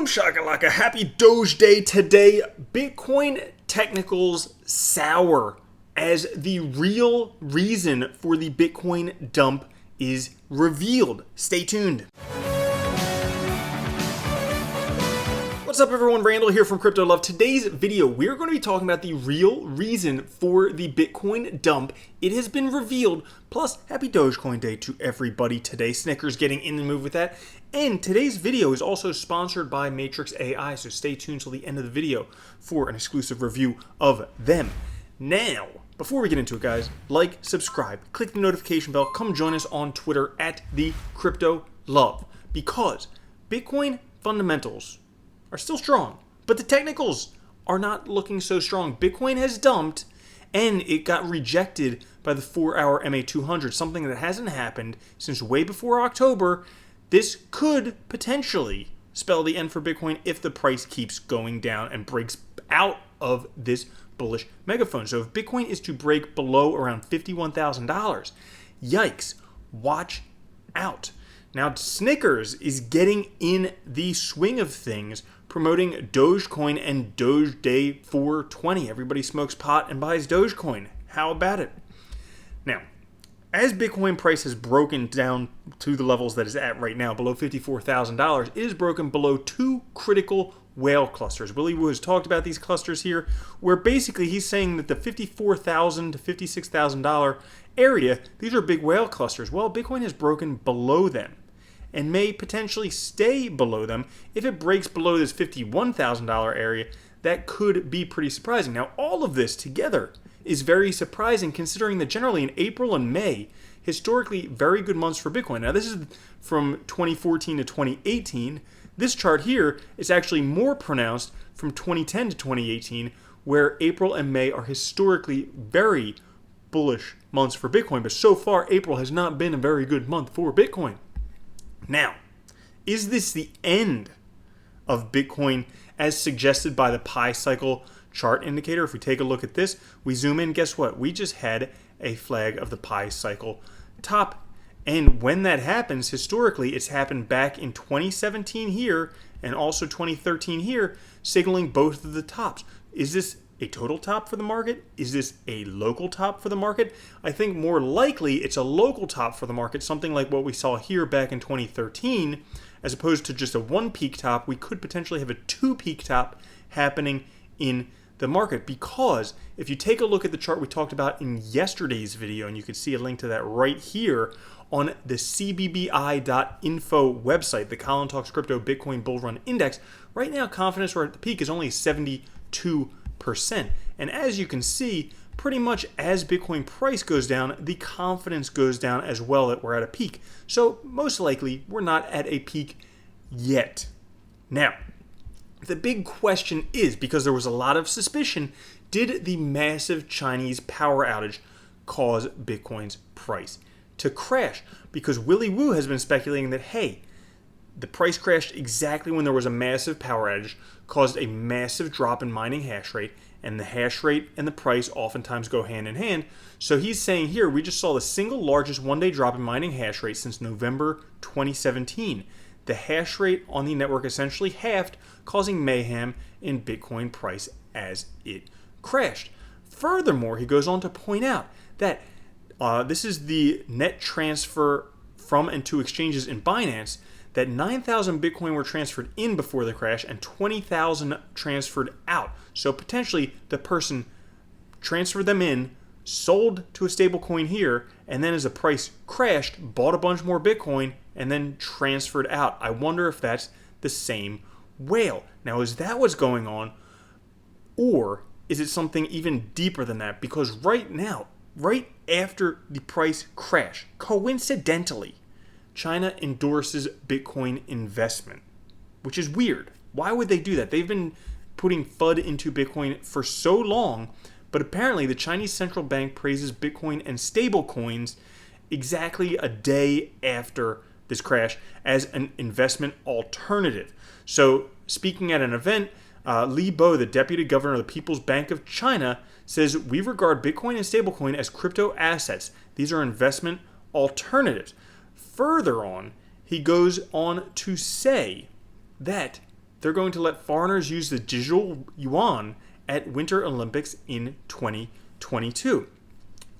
shakalaka, happy Doge Day today. Bitcoin technicals sour as the real reason for the Bitcoin dump is revealed. Stay tuned. What's up everyone, Randall here from Crypto Love. Today's video, we're going to be talking about the real reason for the Bitcoin dump. It has been revealed, plus happy Dogecoin Day to everybody today. SNICKERS getting in the move with that. And today's video is also sponsored by Matrix AI, so stay tuned till the end of the video for an exclusive review of them. Now, before we get into it guys, like, subscribe, click the notification bell, come join us on Twitter at the Crypto Love, because Bitcoin fundamentals are still strong, but the technicals are not looking so strong. Bitcoin has dumped, and it got rejected by the 4-hour MA200, something that hasn't happened since way before October. This could potentially spell the end for Bitcoin if the price keeps going down and breaks out of this bullish megaphone. So if Bitcoin is to break below around $51,000, yikes, watch out. Now, SNICKERS is getting in the swing of things, promoting Dogecoin and Doge Day 420. Everybody smokes pot and buys Dogecoin. How about it? Now, as Bitcoin price has broken down to the levels that it's at right now, below $54,000, it is broken below two critical whale clusters. Willy Woo has talked about these clusters here, where basically he's saying that the $54,000 to $56,000 area, these are big whale clusters. Well, Bitcoin has broken below them and may potentially stay below them. If it breaks below this $51,000 area, that could be pretty surprising. Now, all of this together is very surprising considering that generally in April and May, historically very good months for Bitcoin. Now, this is from 2014 to 2018. This chart here is actually more pronounced from 2010 to 2018, where April and May are historically very bullish months for Bitcoin. But so far, April has not been a very good month for Bitcoin. Now, is this the end of Bitcoin as suggested by the Pi cycle chart indicator? If we take a look at this, we zoom in, guess what? We just had a flag of the Pi cycle top. And when that happens, historically, it's happened back in 2017 here and also 2013 here, signaling both of the tops. Is this a total top for the market? Is this a local top for the market? I think more likely it's a local top for the market, something like what we saw here back in 2013, as opposed to just a one peak top. We could potentially have a two peak top happening in the market, because if you take a look at the chart we talked about in yesterday's video, and you can see a link to that right here on the cbbi.info website, the Colin Talks Crypto Bitcoin Bull Run Index, right now confidence rate at the peak is only 72%. And as you can see, pretty much as Bitcoin price goes down, the confidence goes down as well that we're at a peak. So most likely we're not at a peak yet. Now, the big question is, because there was a lot of suspicion, did the massive Chinese power outage cause Bitcoin's price to crash? Because Willy Woo has been speculating that, hey, the price crashed exactly when there was a massive power outage, caused a massive drop in mining hash rate, and the hash rate and the price oftentimes go hand in hand. So he's saying here, we just saw the single largest one-day drop in mining hash rate since November 2017. The hash rate on the network essentially halved, causing mayhem in Bitcoin price as it crashed. Furthermore, he goes on to point out that this is the net transfer from and to exchanges in Binance, that 9,000 Bitcoin were transferred in before the crash and 20,000 transferred out. So potentially the person transferred them in, sold to a stable coin here, and then as the price crashed, bought a bunch more Bitcoin and then transferred out. I wonder if that's the same whale. Now, is that what's going on? Or is it something even deeper than that? Because right now, right after the price crash, coincidentally, China endorses Bitcoin investment, which is weird. Why would they do that? They've been putting FUD into Bitcoin for so long, but apparently the Chinese central bank praises Bitcoin and stable coins exactly a day after this crash as an investment alternative. So speaking at an event, Li Bo, the deputy governor of the People's Bank of China, says, "We regard Bitcoin and stablecoin as crypto assets. These are investment alternatives." Further on, he goes on to say that they're going to let foreigners use the digital yuan at Winter Olympics in 2022.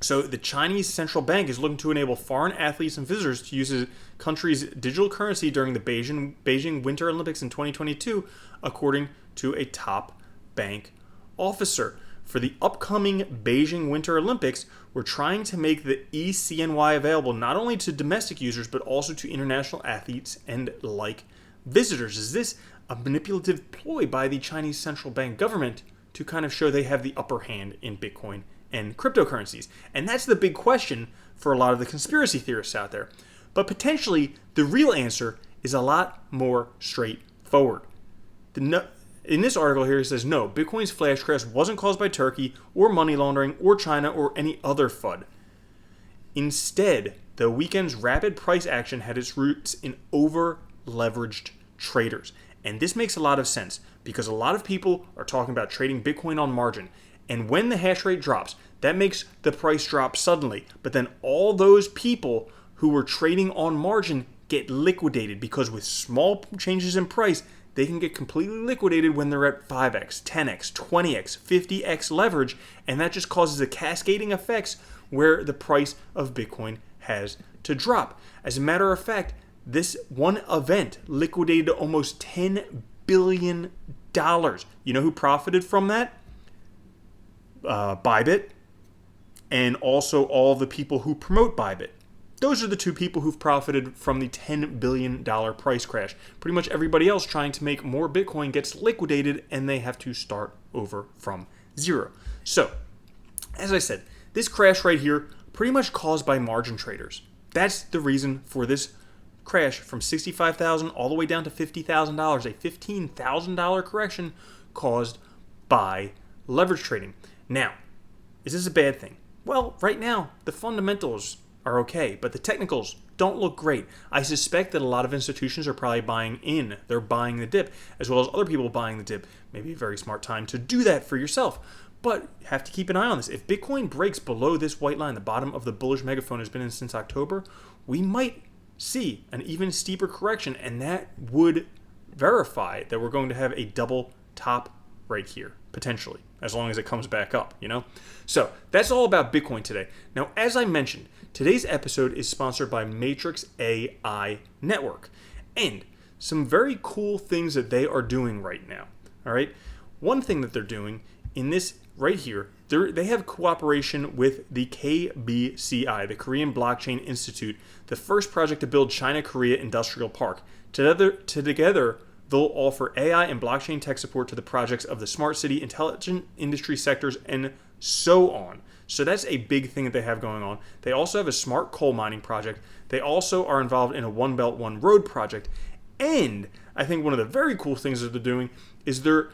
So the Chinese central bank is looking to enable foreign athletes and visitors to use the country's digital currency during the Beijing Winter Olympics in 2022, according to a top bank officer. For the upcoming Beijing Winter Olympics, we're trying to make the eCNY available not only to domestic users, but also to international athletes and like visitors. Is this a manipulative ploy by the Chinese central bank government to kind of show they have the upper hand in Bitcoin and cryptocurrencies? And that's the big question for a lot of the conspiracy theorists out there. But potentially, the real answer is a lot more straightforward. In this article here, it says, no, Bitcoin's flash crash wasn't caused by Turkey or money laundering or China or any other FUD. Instead, the weekend's rapid price action had its roots in over-leveraged traders. And this makes a lot of sense because a lot of people are talking about trading Bitcoin on margin. And when the hash rate drops, that makes the price drop suddenly. But then all those people who were trading on margin get liquidated because with small changes in price, they can get completely liquidated when they're at 5x, 10x, 20x, 50x leverage, and that just causes a cascading effects where the price of Bitcoin has to drop. As a matter of fact, this one event liquidated almost $10 billion. You know who profited from that? Bybit, and also all the people who promote Bybit. Those are the two people who've profited from the $10 billion price crash. Pretty much everybody else trying to make more Bitcoin gets liquidated and they have to start over from zero. So, as I said, this crash right here, pretty much caused by margin traders. That's the reason for this crash from $65,000 all the way down to $50,000, a $15,000 correction caused by leverage trading. Now, is this a bad thing? Well, right now, the fundamentals are okay, but the technicals don't look great. I suspect that a lot of institutions are probably buying in. They're buying the dip, as well as other people buying the dip. Maybe a very smart time to do that for yourself. But you have to keep an eye on this. If Bitcoin breaks below this white line, the bottom of the bullish megaphone has been in since October, we might see an even steeper correction, and that would verify that we're going to have a double top right here, potentially, as long as it comes back up, you know? So that's all about Bitcoin today. Now, as I mentioned, today's episode is sponsored by Matrix AI Network and some very cool things that they are doing right now, all right? One thing that they're doing in this right here, they have cooperation with the KBCI, the Korean Blockchain Institute, the first project to build China-Korea Industrial Park. Together, they'll offer AI and blockchain tech support to the projects of the smart city, intelligent industry sectors, and so on. So that's a big thing that they have going on. They also have a smart coal mining project. They also are involved in a One Belt, One Road project. And I think one of the very cool things that they're doing is they're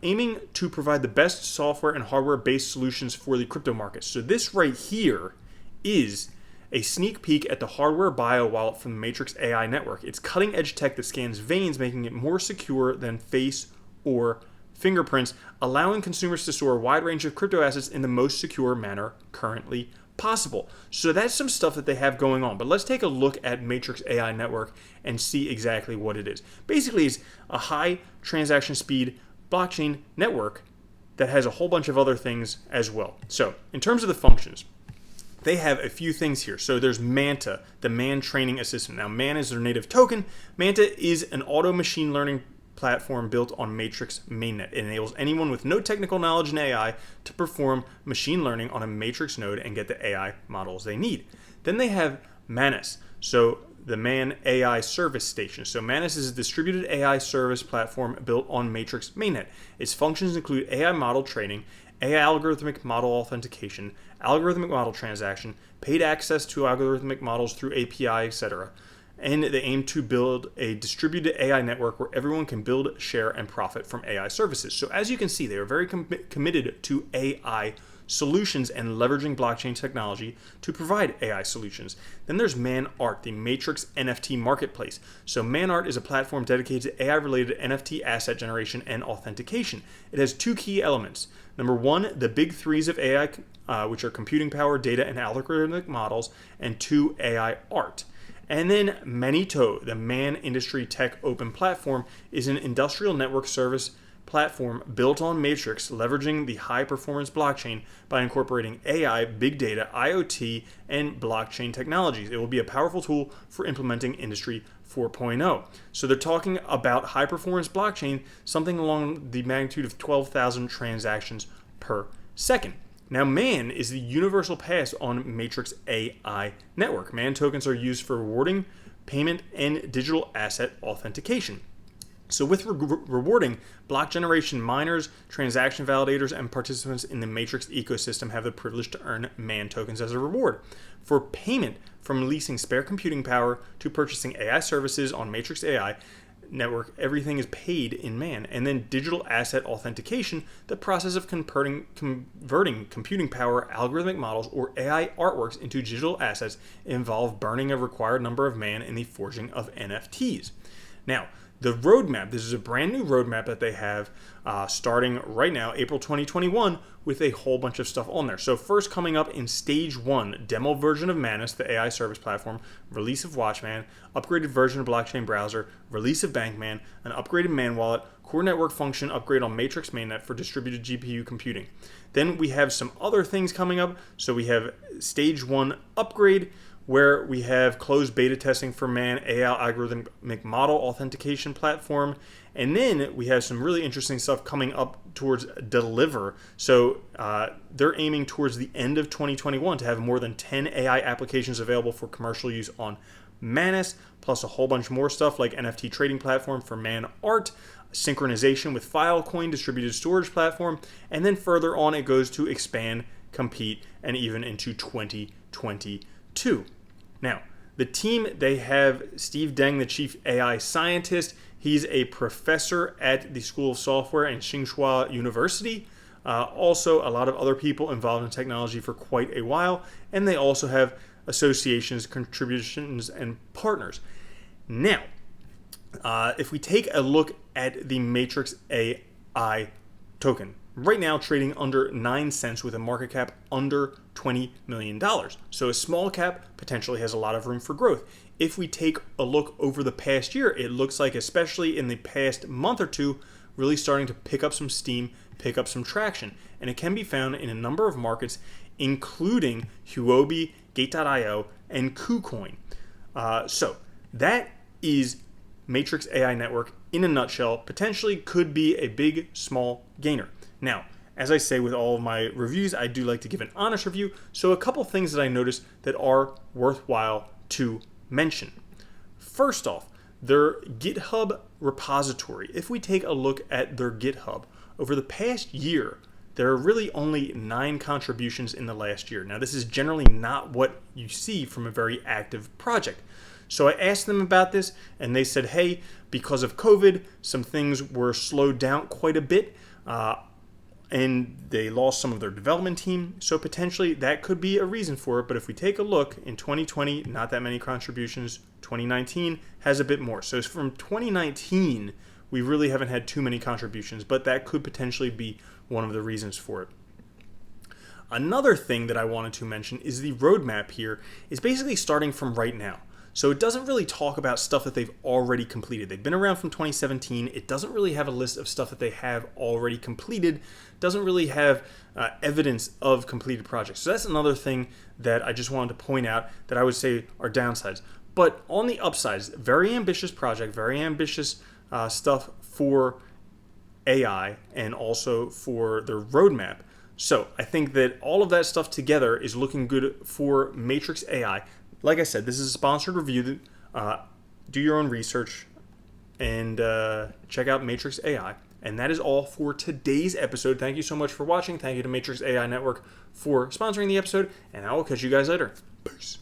aiming to provide the best software and hardware-based solutions for the crypto market. So this right here is a sneak peek at the hardware bio wallet from the Matrix AI Network. It's cutting-edge tech that scans veins, making it more secure than face or fingerprints, allowing consumers to store a wide range of crypto assets in the most secure manner currently possible. So that's some stuff that they have going on. But let's take a look at Matrix AI Network and see exactly what it is. Basically, it's a high transaction speed blockchain network that has a whole bunch of other things as well. So in terms of the functions, they have a few things here. So there's Manta, the Man Training Assistant. Now, Man is their native token. Manta is an auto machine learning platform built on Matrix mainnet. It enables anyone with no technical knowledge in AI to perform machine learning on a Matrix node and get the AI models they need. Then they have Manus, so the Man AI Service Station. So Manus is a distributed AI service platform built on Matrix mainnet. Its functions include AI model training, AI algorithmic model authentication, algorithmic model transaction, paid access to algorithmic models through API, etc. And they aim to build a distributed AI network where everyone can build, share, and profit from AI services. So as you can see, they are very committed to AI solutions and leveraging blockchain technology to provide AI solutions. Then there's ManArt, the Matrix NFT marketplace. So ManArt is a platform dedicated to AI-related NFT asset generation and authentication. It has two key elements. Number one, the big threes of AI, which are computing power, data, and algorithmic models, and two, AI art. And then Manito, the Man Industry Tech Open Platform, is an industrial network service platform built on Matrix, leveraging the high-performance blockchain by incorporating AI, big data, IoT, and blockchain technologies. It will be a powerful tool for implementing Industry 4.0. So they're talking about high-performance blockchain, something along the magnitude of 12,000 transactions per second. Now, MAN is the universal pass on Matrix AI network. MAN tokens are used for rewarding, payment, and digital asset authentication. So with rewarding, block generation miners, transaction validators, and participants in the Matrix ecosystem have the privilege to earn MAN tokens as a reward. For payment, from leasing spare computing power to purchasing AI services on Matrix AI network, everything is paid in MAN. And then digital asset authentication, the process of converting computing power, algorithmic models, or AI artworks into digital assets, involve burning a required number of MAN in the forging of NFTs. Now, the roadmap, this is a brand new roadmap that they have starting right now, April 2021, with a whole bunch of stuff on there. So first coming up in stage 1, demo version of Manus, the AI service platform, release of Watchman, upgraded version of blockchain browser, release of Bankman, an upgraded Man wallet, core network function upgrade on Matrix mainnet for distributed GPU computing. Then we have some other things coming up. So we have stage 1 upgrade, where we have closed beta testing for MAN AI algorithmic model authentication platform. And then we have some really interesting stuff coming up towards Deliver. So they're aiming towards the end of 2021 to have more than 10 AI applications available for commercial use on Manus, plus a whole bunch more stuff like NFT trading platform for MAN Art, synchronization with Filecoin distributed storage platform, and then further on it goes to expand, compete, and even into 2022. Now, the team, they have Steve Deng, the chief AI scientist. He's a professor at the School of Software and Tsinghua University. Also, a lot of other people involved in technology for quite a while. And they also have associations, contributions, and partners. Now, if we take a look at the Matrix AI token, right now trading under 9 cents with a market cap under $20 million. So a small cap potentially has a lot of room for growth. If we take a look over the past year, it looks like, especially in the past month or two, really starting to pick up some steam, pick up some traction. And it can be found in a number of markets, including Huobi, Gate.io, and KuCoin. So that is Matrix AI Network in a nutshell. Potentially could be a big, small gainer. Now, as I say with all of my reviews, I do like to give an honest review. So a couple things that I noticed that are worthwhile to mention. First off, their GitHub repository. If we take a look at their GitHub, over the past year, there are really only 9 contributions in the last year. Now, this is generally not what you see from a very active project. So I asked them about this, and they said, hey, because of COVID, some things were slowed down quite a bit. And they lost some of their development team, so potentially that could be a reason for it. But if we take a look, in 2020, not that many contributions. 2019 has a bit more. So from 2019, we really haven't had too many contributions, but that could potentially be one of the reasons for it. Another thing that I wanted to mention is the roadmap here is basically starting from right now. So it doesn't really talk about stuff that they've already completed. They've been around from 2017. It doesn't really have a list of stuff that they have already completed. Doesn't really have evidence of completed projects. So that's another thing that I just wanted to point out that I would say are downsides. But on the upsides, very ambitious project, very ambitious stuff for AI and also for their roadmap. So I think that all of that stuff together is looking good for Matrix AI. Like I said, this is a sponsored review. Do your own research and check out Matrix AI. And that is all for today's episode. Thank you so much for watching. Thank you to Matrix AI Network for sponsoring the episode. And I will catch you guys later. Peace.